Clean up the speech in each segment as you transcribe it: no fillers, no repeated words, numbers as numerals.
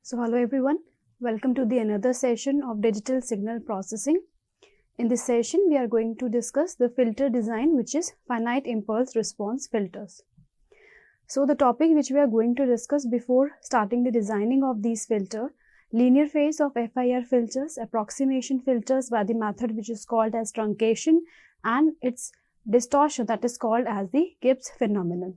So hello everyone, welcome to the another session of digital signal processing. In this session we are going to discuss the filter design, which is finite impulse response filters. So the topic which we are going to discuss before starting the designing of these filter: linear phase of FIR filters, approximation filters by the method which is called as truncation, and its distortion that is called as the Gibbs phenomenon.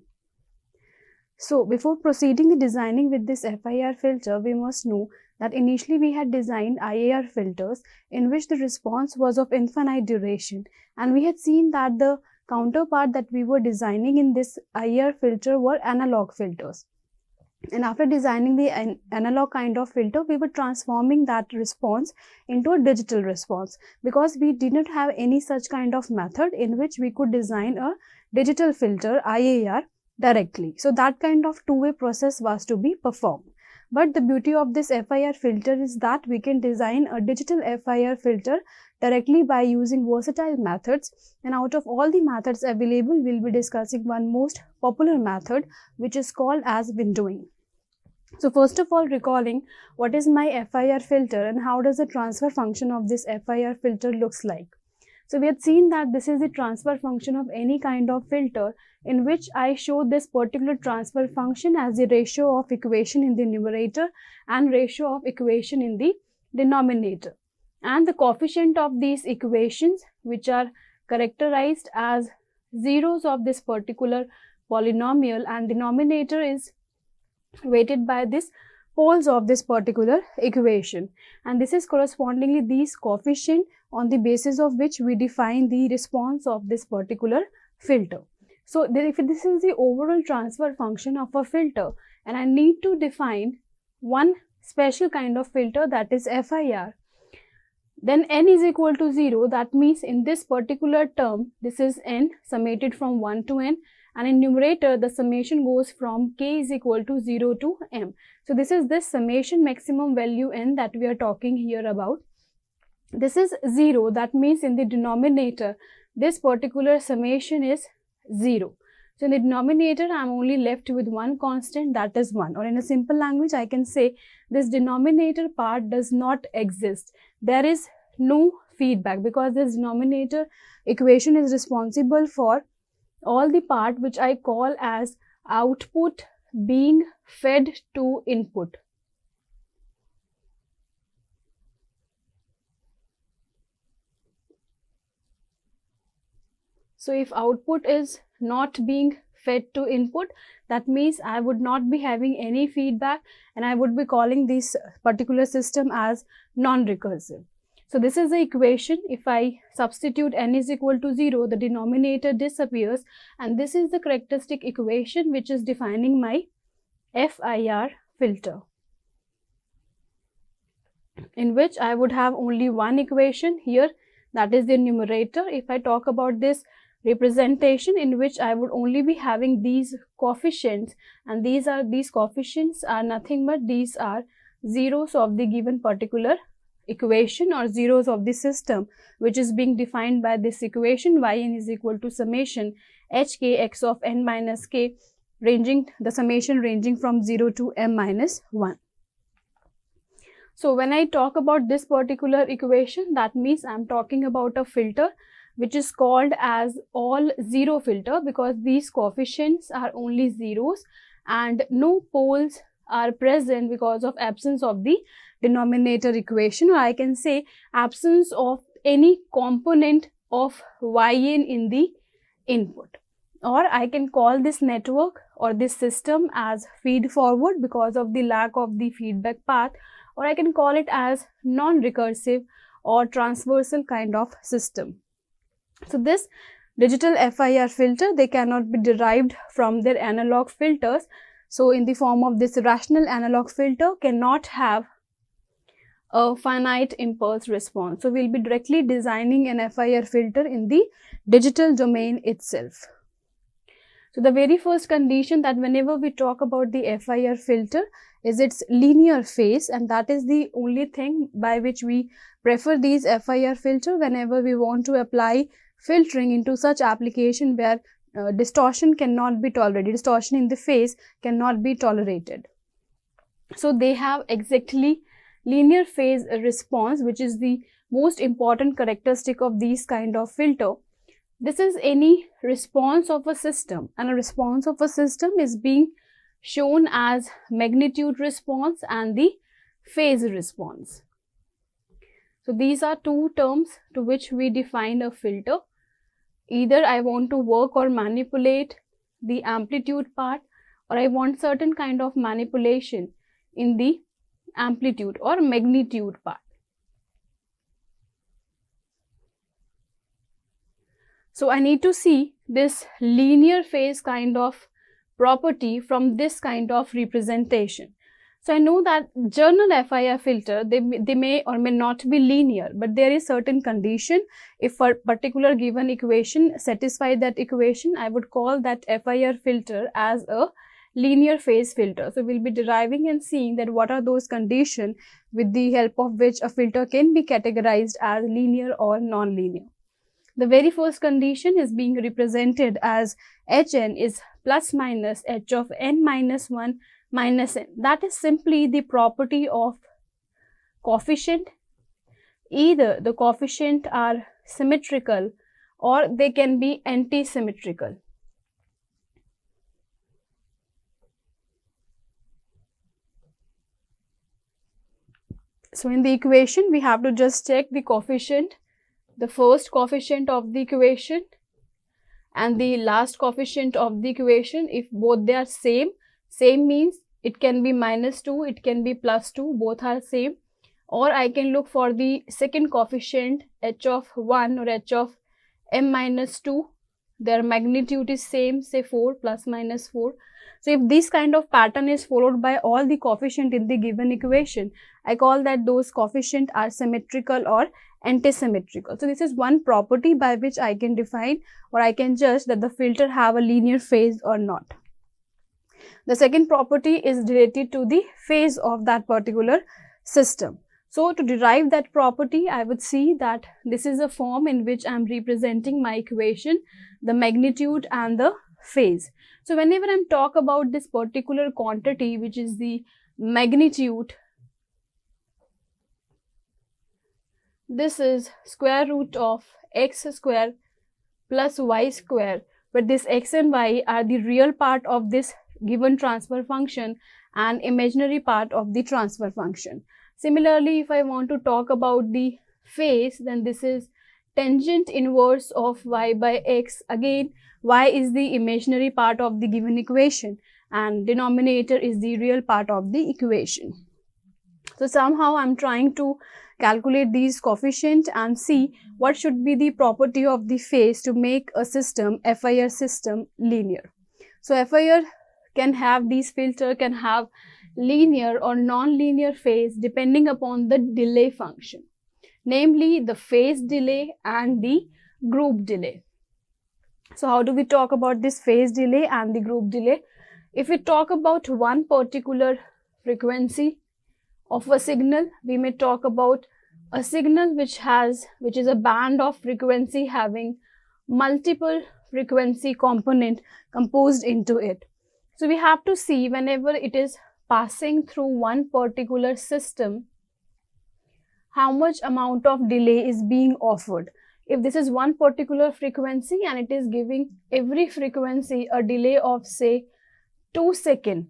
So before proceeding the designing with this FIR filter, we must know that initially we had designed IAR filters in which the response was of infinite duration, and we had seen that the counterpart that we were designing in this IAR filter were analog filters. And after designing the analog kind of filter, we were transforming that response into a digital response, because we did not have any such kind of method in which we could design a digital filter IAR directly. So that kind of two-way process was to be performed. But the beauty of this FIR filter is that we can design a digital FIR filter directly by using versatile methods, and out of all the methods available, we'll be discussing one most popular method which is called as windowing. So first of all, recalling what is my FIR filter and how does the transfer function of this FIR filter looks like. So we had seen that this is the transfer function of any kind of filter, in which I show this particular transfer function as the ratio of equation in the numerator and ratio of equation in the denominator. And the coefficient of these equations, which are characterized as zeros of this particular polynomial, and denominator is weighted by this poles of this particular equation, and this is correspondingly these coefficient on the basis of which we define the response of this particular filter. So if this is the overall transfer function of a filter, and I need to define one special kind of filter, that is FIR, then n is equal to 0. That means in this particular term, this is n summated from 1 to n, and in numerator the summation goes from k is equal to 0 to m. So this is this summation maximum value n that we are talking here about. This is 0. That means in the denominator this particular summation is 0. So in the denominator I am only left with one constant, that is 1, or in a simple language I can say this denominator part does not exist. There is no feedback, because this denominator equation is responsible for all the part which I call as output being fed to input. So if output is not being fed to input, that means I would not be having any feedback, and I would be calling this particular system as non-recursive. So this is the equation. If I substitute n is equal to 0, the denominator disappears, and this is the characteristic equation which is defining my FIR filter, in which I would have only one equation here, that is the numerator. If I talk about this representation, in which I would only be having these coefficients, and these coefficients are nothing but these are zeros of the given particular equation, or zeros of the system which is being defined by this equation yn is equal to summation hkx of n minus k, ranging the summation ranging from 0 to m minus 1. So when I talk about this particular equation, that means I am talking about a filter which is called as all zero filter, because these coefficients are only zeros and no poles are present because of absence of the denominator equation, or I can say absence of any component of yn in the input. Or I can call this network or this system as feed forward because of the lack of the feedback path, or I can call it as non-recursive or transversal kind of system. So this digital FIR filter, they cannot be derived from their analog filters. So in the form of this rational analog filter cannot have a finite impulse response. So we'll be directly designing an FIR filter in the digital domain itself. So the very first condition that whenever we talk about the FIR filter is its linear phase, and that is the only thing by which we prefer these FIR filter whenever we want to apply filtering into such application where distortion cannot be tolerated, distortion in the phase cannot be tolerated. So they have exactly linear phase response, which is the most important characteristic of these kind of filter. This is any response of a system, and a response of a system is being shown as magnitude response and the phase response. So these are two terms to which we define a filter. Either I want to work or manipulate the amplitude part, or I want certain kind of manipulation in the amplitude or magnitude part. So I need to see this linear phase kind of property from this kind of representation. So I know that journal FIR filter, they may or may not be linear, but there is certain condition. If a particular given equation satisfies that equation, I would call that FIR filter as a linear phase filter. So we'll be deriving and seeing that what are those conditions with the help of which a filter can be categorized as linear or non-linear. The very first condition is being represented as Hn is plus minus h of n minus 1 minus n. That is simply the property of coefficient. Either the coefficient are symmetrical or they can be anti-symmetrical. So in the equation, we have to just check the coefficient, the first coefficient of the equation and the last coefficient of the equation. If both they are same means it can be minus 2, it can be plus 2, both are same. Or I can look for the second coefficient, h of 1 or h of m minus 2. Their magnitude is same, say 4 plus minus 4. So if this kind of pattern is followed by all the coefficient in the given equation, I call that those coefficient are symmetrical or anti-symmetrical. So this is one property by which I can define or I can judge that the filter have a linear phase or not. The second property is related to the phase of that particular system. So to derive that property, I would see that this is a form in which I am representing my equation, the magnitude and the phase. So whenever I talk about this particular quantity, which is the magnitude, this is square root of x square plus y square, but this x and y are the real part of this given transfer function and imaginary part of the transfer function. Similarly, if I want to talk about the phase, then this is tangent inverse of y by x. Again, y is the imaginary part of the given equation and denominator is the real part of the equation. So somehow I am trying to calculate these coefficients and see what should be the property of the phase to make a system, FIR system, linear. So FIR can have, these filter can have linear or non-linear phase depending upon the delay function, namely the phase delay and the group delay. So how do we talk about this phase delay and the group delay? If we talk about one particular frequency of a signal, we may talk about a signal which is a band of frequency having multiple frequency component composed into it. So we have to see whenever it is passing through one particular system, how much amount of delay is being offered. If this is one particular frequency and it is giving every frequency a delay of say 2 seconds,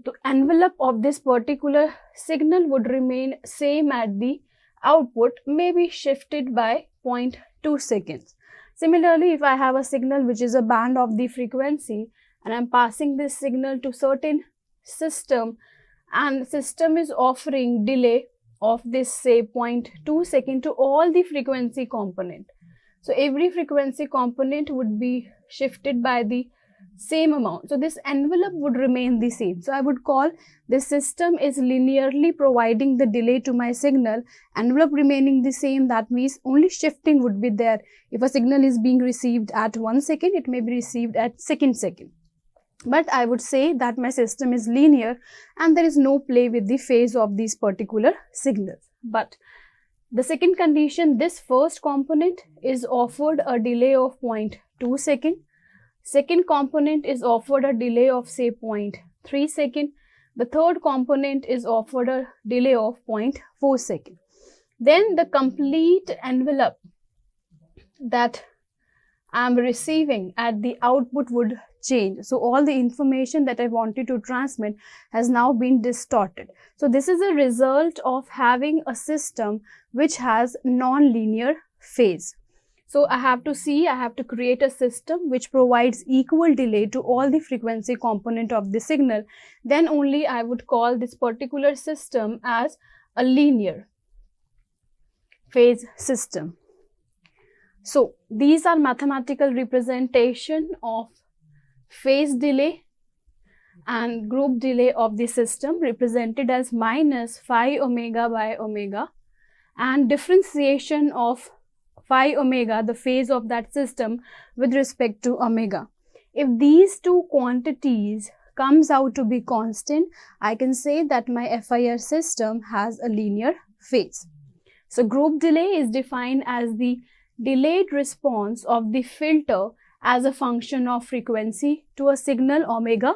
the envelope of this particular signal would remain same at the output, may be shifted by 0.2 seconds. Similarly, if I have a signal which is a band of the frequency and I am passing this signal to certain system and system is offering delay of this say 0.2 second to all the frequency component. So every frequency component would be shifted by the same amount. So this envelope would remain the same. So I would call this system is linearly providing the delay to my signal, envelope remaining the same. That means only shifting would be there. If a signal is being received at 1 second, it may be received at second. But I would say that my system is linear and there is no play with the phase of these particular signals. But the second condition, this first component is offered a delay of 0.2 second. Second component is offered a delay of say 0.3 second. The third component is offered a delay of 0.4 seconds. Then the complete envelope that I am receiving at the output would change. So all the information that I wanted to transmit has now been distorted. So this is a result of having a system which has non-linear phase. So I have to create a system which provides equal delay to all the frequency component of the signal. Then only I would call this particular system as a linear phase system. So these are mathematical representation of phase delay and group delay of the system, represented as minus phi omega by omega, and differentiation of phi omega, the phase of that system, with respect to omega. If these two quantities comes out to be constant, I can say that my FIR system has a linear phase. So group delay is defined as the delayed response of the filter as a function of frequency to a signal omega.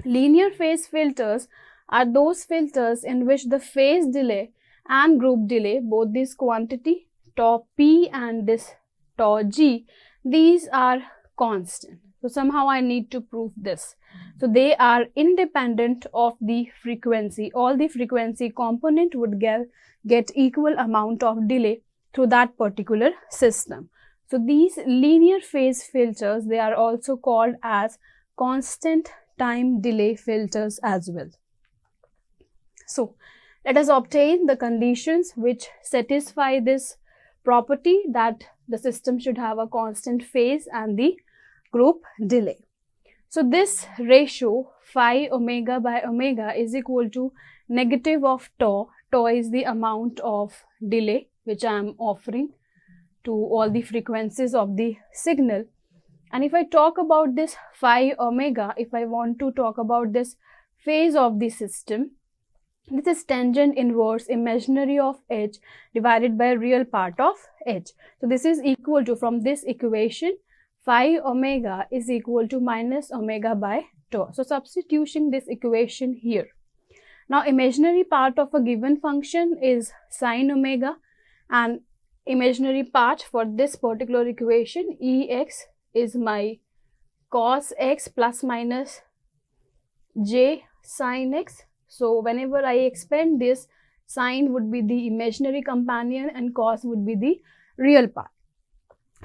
Linear phase filters are those filters in which the phase delay and group delay, both this quantity tau p and this tau g, these are constant. So somehow I need to prove this. So they are independent of the frequency. All the frequency component would get equal amount of delay through that particular system. So these linear phase filters, they are also called as constant time delay filters as well. So let us obtain the conditions which satisfy this property that the system should have a constant phase and the group delay. So this ratio phi omega by omega is equal to negative of tau. Tau is the amount of delay which I am offering to all the frequencies of the signal. And if I talk about this phi omega, if I want to talk about this phase of the system, this is tangent inverse imaginary of h divided by real part of h. So this is equal to, from this equation, phi omega is equal to minus omega by tau. So substituting this equation here. Now imaginary part of a given function is sine omega, and imaginary part for this particular equation, ex, is my cos x plus minus j sine x. So whenever I expand this, sine would be the imaginary companion and cos would be the real part.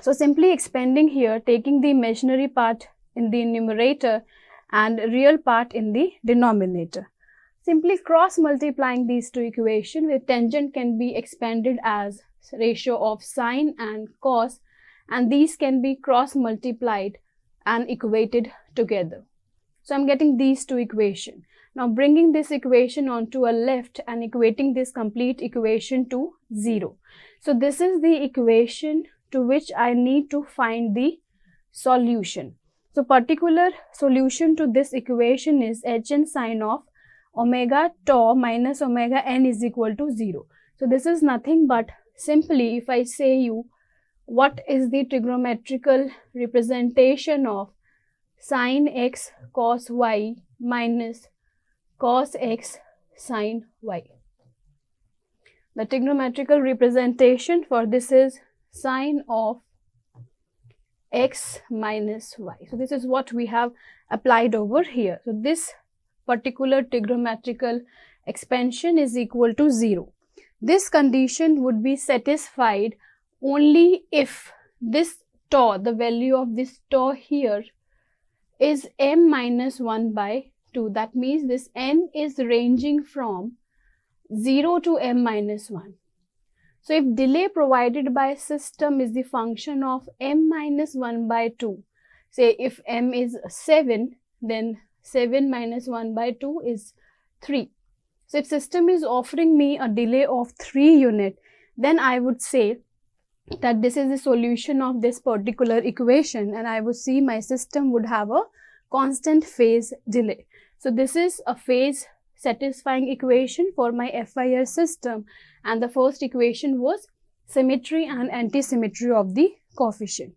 So simply expanding here, taking the imaginary part in the numerator and real part in the denominator. Simply cross multiplying these two equations, where tangent can be expanded as ratio of sine and cos, and these can be cross multiplied and equated together. So I'm getting these two equations. Now bringing this equation onto a left and equating this complete equation to 0. So this is the equation to which I need to find the solution. So particular solution to this equation is hn sine of omega tau minus omega n is equal to 0. So this is nothing but simply, if I say you what is the trigonometrical representation of sine x cos y minus cos x sine y. The trigonometrical representation for this is sine of x minus y. So this is what we have applied over here. So this particular trigonometrical expansion is equal to 0. This condition would be satisfied only if this tau, the value of this tau here, is m minus 1 by 2. That means this n is ranging from 0 to m minus 1. So if delay provided by system is the function of m minus 1 by 2, say if m is 7, then 7 minus 1 by 2 is 3. So if system is offering me a delay of 3 units, then I would say that this is the solution of this particular equation, and I would see my system would have a constant phase delay. So this is a phase satisfying equation for my FIR system, and the first equation was symmetry and anti-symmetry of the coefficient.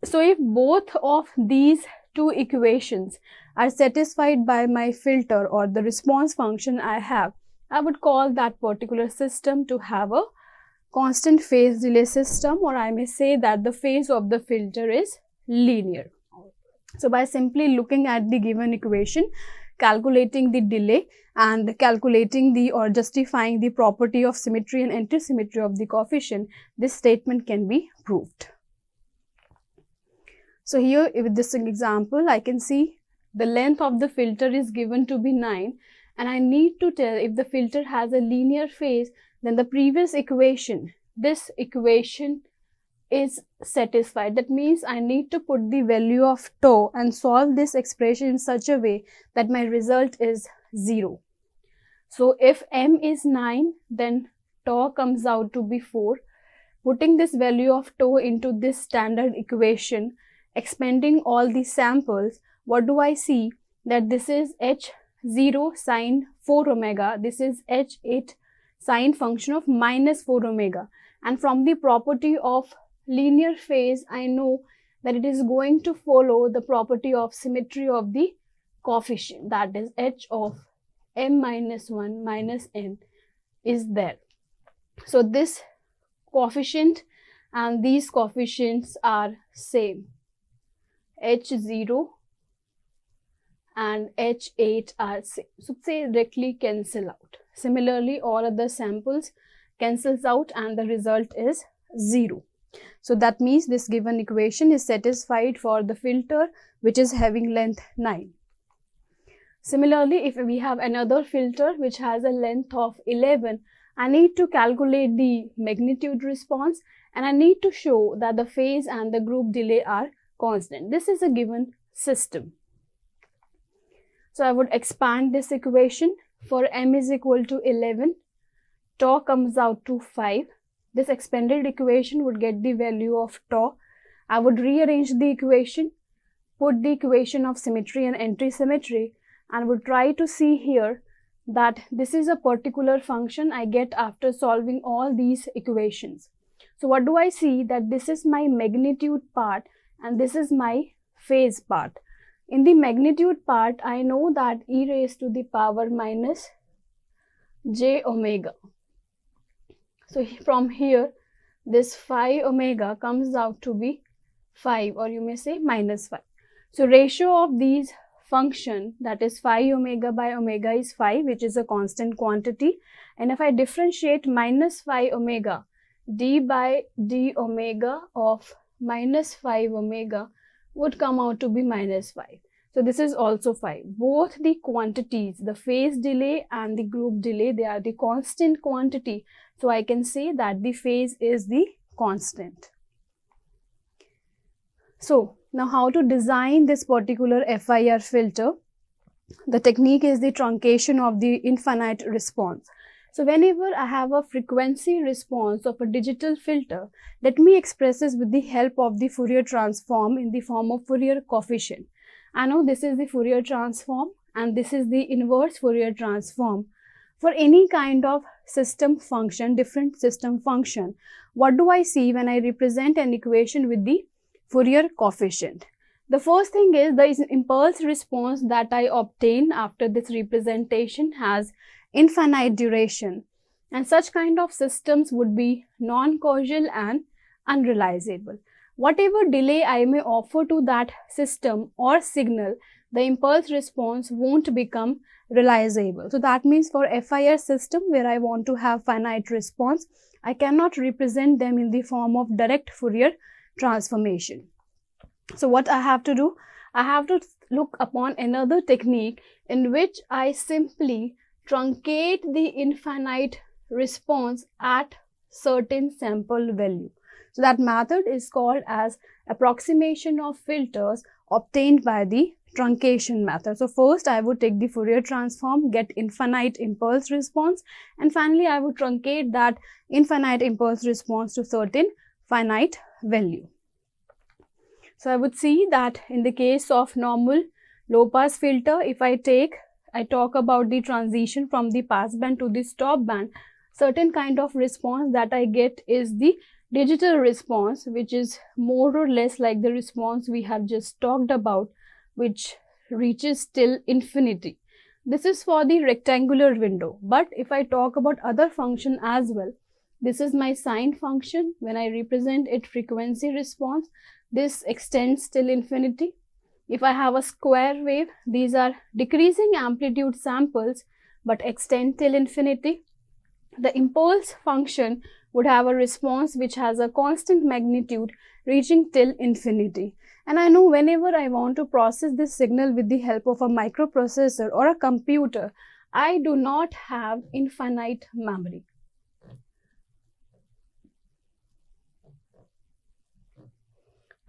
So if both of these two equations are satisfied by my filter or the response function I have, I would call that particular system to have a constant phase delay system, or I may say that the phase of the filter is linear. So by simply looking at the given equation, calculating the delay and calculating the or justifying the property of symmetry and antisymmetry of the coefficient, this statement can be proved. So here with this example, I can see the length of the filter is given to be 9, and I need to tell if the filter has a linear phase, then the previous equation, this equation is satisfied. That means I need to put the value of tau and solve this expression in such a way that my result is 0. So if m is 9, then tau comes out to be 4. Putting this value of tau into this standard equation, expanding all the samples, what do I see? That this is h0 sine 4 omega, this is h8 sine function of minus 4 omega, and from the property of linear phase, I know that it is going to follow the property of symmetry of the coefficient, that is h of m minus 1 minus n is there. So this coefficient and these coefficients are same, h0 and h8 are same, so they directly cancel out. Similarly, all other samples cancels out and the result is 0. So that means this given equation is satisfied for the filter which is having length 9. Similarly, if we have another filter which has a length of 11, I need to calculate the magnitude response and I need to show that the phase and the group delay are constant. This is a given system. So I would expand this equation. For m is equal to 11, tau comes out to 5. This expanded equation would get the value of tau. I would rearrange the equation, put the equation of symmetry and antisymmetry, and would try to see here that this is a particular function I get after solving all these equations. So what do I see? That this is my magnitude part and this is my phase part. In the magnitude part, I know that e raised to the power minus j omega. So from here, this phi omega comes out to be 5, or you may say minus 5. So ratio of these function, that is phi omega by omega, is 5, which is a constant quantity. And if I differentiate minus phi omega, d by d omega of minus 5 omega would come out to be minus 5. So this is also 5. Both the quantities, the phase delay and the group delay, they are the constant quantity. So I can say that the phase is the constant. So now how to design this particular FIR filter? The technique is the truncation of the infinite response. So whenever I have a frequency response of a digital filter, let me express this with the help of the Fourier transform in the form of Fourier coefficient. I know this is the Fourier transform and this is the inverse Fourier transform. For any kind of system function, different system function, what do I see when I represent an equation with the Fourier coefficient? The first thing is the impulse response that I obtain after this representation has infinite duration, and such kind of systems would be non-causal and unrealizable. Whatever delay I may offer to that system or signal, the impulse response won't become realizable. So that means for FIR system where I want to have finite response, I cannot represent them in the form of direct Fourier transformation. So what I have to do? I have to look upon another technique in which I simply truncate the infinite response at certain sample value. So that method is called as approximation of filters obtained by the truncation method. So first I would take the Fourier transform, get infinite impulse response, and finally I would truncate that infinite impulse response to certain finite value. So I would see that in the case of normal low pass filter, if I talk about the transition from the pass band to the stop band, certain kind of response that I get is the digital response, which is more or less like the response we have just talked about. which reaches till infinity. This is for the rectangular window. But if I talk about other function as well, this is my sine function. When I represent it frequency response, this extends till infinity. If I have a square wave, these are decreasing amplitude samples but extend till infinity. The impulse function would have a response which has a constant magnitude reaching till infinity. And I know whenever I want to process this signal with the help of a microprocessor or a computer, I do not have infinite memory.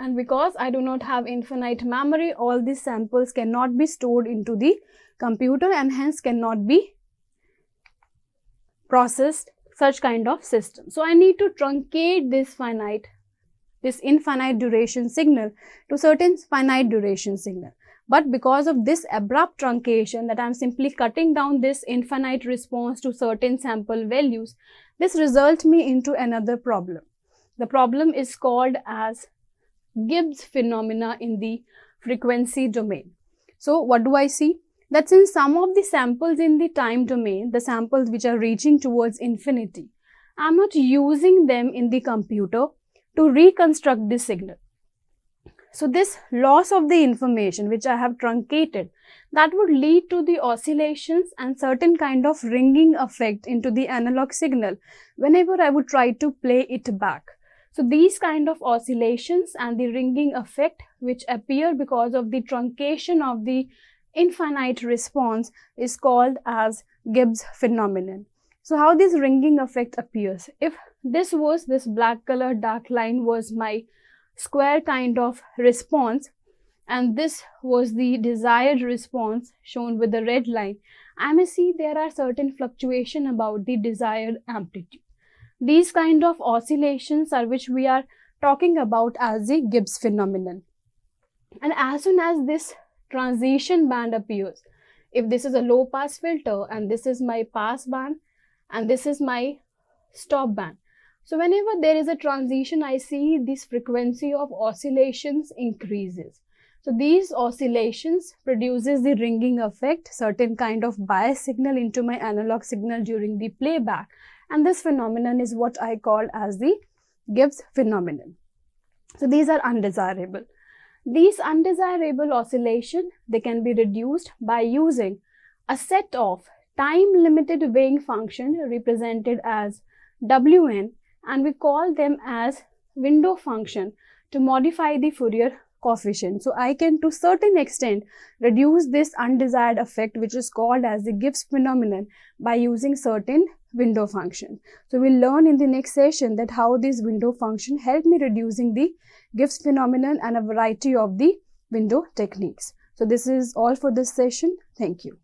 And because I do not have infinite memory, all these samples cannot be stored into the computer and hence cannot be processed such kind of system. So I need to truncate this infinite duration signal to certain finite duration signal. But because of this abrupt truncation, that I am simply cutting down this infinite response to certain sample values, this results me into another problem. The problem is called as Gibbs phenomena in the frequency domain. So what do I see? That since some of the samples in the time domain, the samples which are reaching towards infinity, I am not using them in the computer to reconstruct this signal. So this loss of the information which I have truncated, that would lead to the oscillations and certain kind of ringing effect into the analog signal whenever I would try to play it back. So these kind of oscillations and the ringing effect which appear because of the truncation of the infinite response is called as Gibbs phenomenon. So how this ringing effect appears? If this black color dark line was my square kind of response and this was the desired response shown with the red line, I may see there are certain fluctuation about the desired amplitude. These kind of oscillations are which we are talking about as the Gibbs phenomenon. And as soon as this transition band appears, if this is a low pass filter and this is my pass band and this is my stop band, so whenever there is a transition, I see this frequency of oscillations increases. So these oscillations produces the ringing effect, certain kind of bias signal into my analog signal during the playback, and this phenomenon is what I call as the Gibbs phenomenon. So these are undesirable. These undesirable oscillations, they can be reduced by using a set of time-limited weighing function represented as Wn, and we call them as window function to modify the Fourier coefficient. So I can to certain extent reduce this undesired effect which is called as the Gibbs phenomenon by using certain window function. So we'll learn in the next session that how this window function help me reducing the Gibbs phenomenon and a variety of the window techniques. So this is all for this session. Thank you.